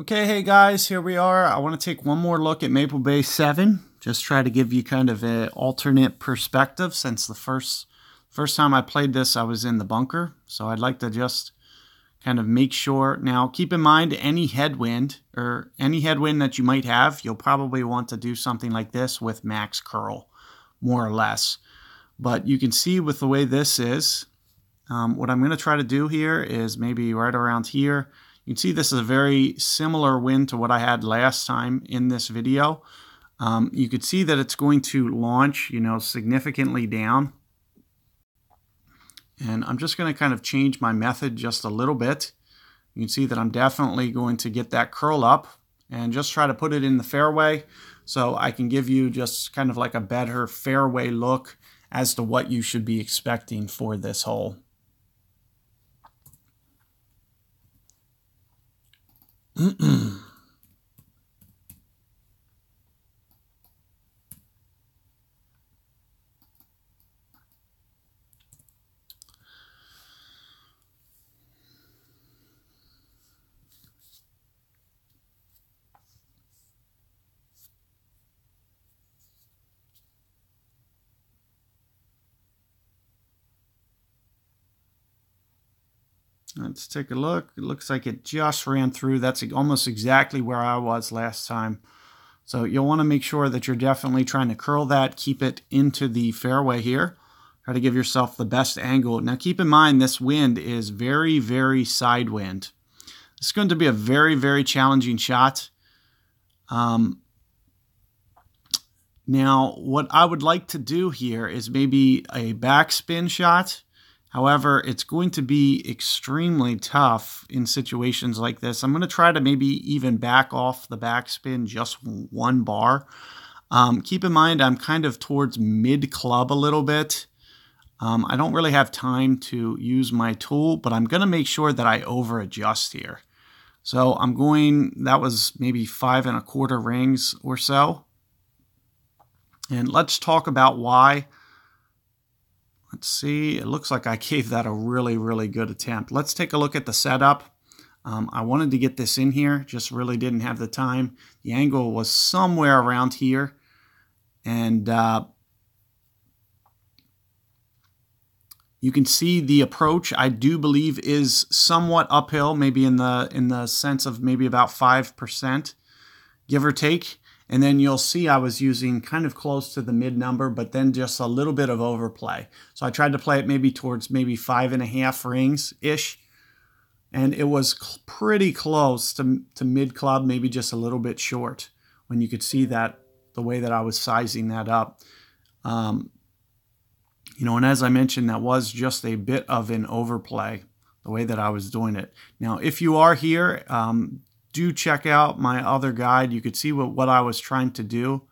Okay, hey guys, here we are. I want to take one more look at Maple Bay 7. Just try to give you kind of an alternate perspective since the first time I played this, I was in the bunker. So I'd like to just kind of make sure. Now, keep in mind any headwind that you might have, you'll probably want to do something like this with max curl, more or less. But you can see with the way this is, what I'm going to try to do here is maybe right around here. You can see this is a very similar wind to what I had last time in this video. You could see that it's going to launch, significantly down. And I'm just going to kind of change my method just a little bit. You can see that I'm definitely going to get that curl up and just try to put it in the fairway so I can give you just kind of like a better fairway look as to what you should be expecting for this hole. Let's take a look. It looks like it just ran through. That's almost exactly where I was last time. So you'll want to make sure that you're definitely trying to curl that, keep it into the fairway here. Try to give yourself the best angle. Now keep in mind this wind is very, very side wind. It's going to be a very, very challenging shot. Now what I would like to do here is maybe a backspin shot. However, it's going to be extremely tough in situations like this. I'm going to try to maybe even back off the backspin just one bar. Keep in mind, I'm kind of towards mid-club a little bit. I don't really have time to use my tool, but I'm going to make sure that I over-adjust here. So that was maybe 5 1/4 rings or so. And let's talk about why. Let's see, it looks like I gave that a really, really good attempt. Let's take a look at the setup. I wanted to get this in here, just really didn't have the time. The angle was somewhere around here. And you can see the approach, I do believe, is somewhat uphill, maybe in the sense of maybe about 5%, give or take. And then you'll see I was using kind of close to the mid number, but then just a little bit of overplay. So I tried to play it maybe towards maybe 5 1/2 rings-ish. And it was pretty close to mid club, maybe just a little bit short when you could see that the way that I was sizing that up. And as I mentioned, that was just a bit of an overplay, the way that I was doing it. Now, if you are here, do check out my other guide. You could see what I was trying to do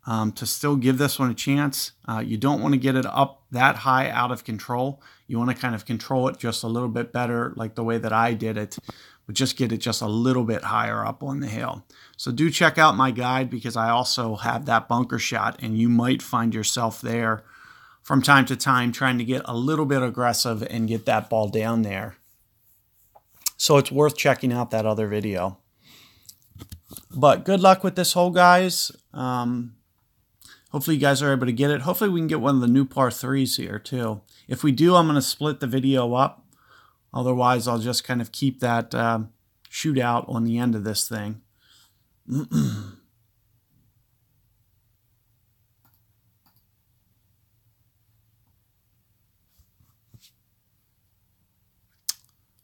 to still give this one a chance. You don't want to get it up that high out of control. You want to kind of control it just a little bit better, like the way that I did it, but just get it just a little bit higher up on the hill. So do check out my guide because I also have that bunker shot, and you might find yourself there from time to time trying to get a little bit aggressive and get that ball down there. So it's worth checking out that other video. But good luck with this hole, guys. Hopefully you guys are able to get it. Hopefully we can get one of the new par 3s here too. If we do, I'm going to split the video up. Otherwise, I'll just kind of keep that shootout on the end of this thing.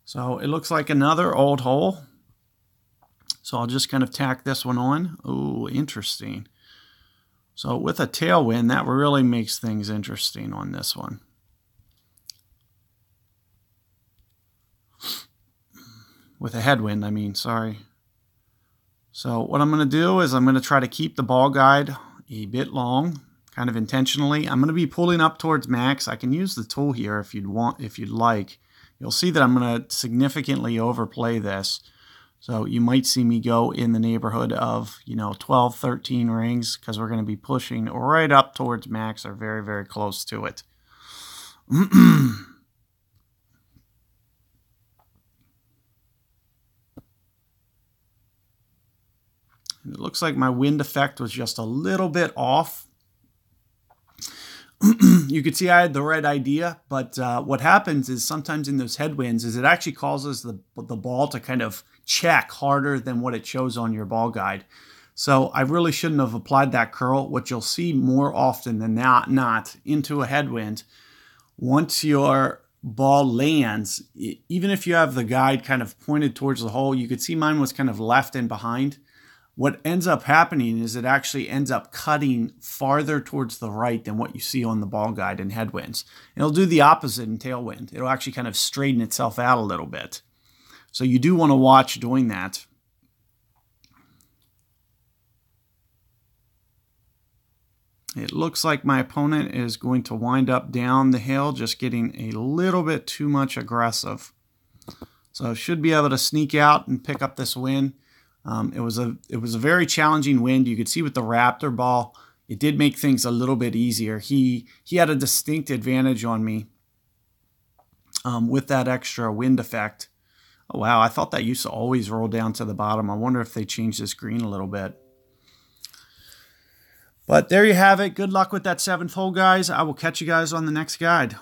So it looks like another old hole. So I'll just kind of tack this one on. Oh, interesting. So with a tailwind, that really makes things interesting on this one. With a headwind, I mean, sorry. So what I'm going to do is I'm going to try to keep the ball guide a bit long, kind of intentionally. I'm going to be pulling up towards max. I can use the tool here if you'd like. You'll see that I'm going to significantly overplay this. So you might see me go in the neighborhood of, 12, 13 rings because we're going to be pushing right up towards max or very, very close to it. It looks like my wind effect was just a little bit off. You could see I had the right idea, but what happens is sometimes in those headwinds is it actually causes the ball to kind of check harder than what it shows on your ball guide. So I really shouldn't have applied that curl. What you'll see more often than not into a headwind, once your ball lands, even if you have the guide kind of pointed towards the hole, you could see mine was kind of left and behind. What ends up happening is it actually ends up cutting farther towards the right than what you see on the ball guide in headwinds. It'll do the opposite in tailwind. It'll actually kind of straighten itself out a little bit. So you do want to watch doing that. It looks like my opponent is going to wind up down the hill, just getting a little bit too much aggressive. So should be able to sneak out and pick up this win. It was a very challenging wind. You could see with the Raptor ball, it did make things a little bit easier. He had a distinct advantage on me with that extra wind effect. Oh, wow, I thought that used to always roll down to the bottom. I wonder if they changed this green a little bit. But there you have it. Good luck with that 7th hole, guys. I will catch you guys on the next guide.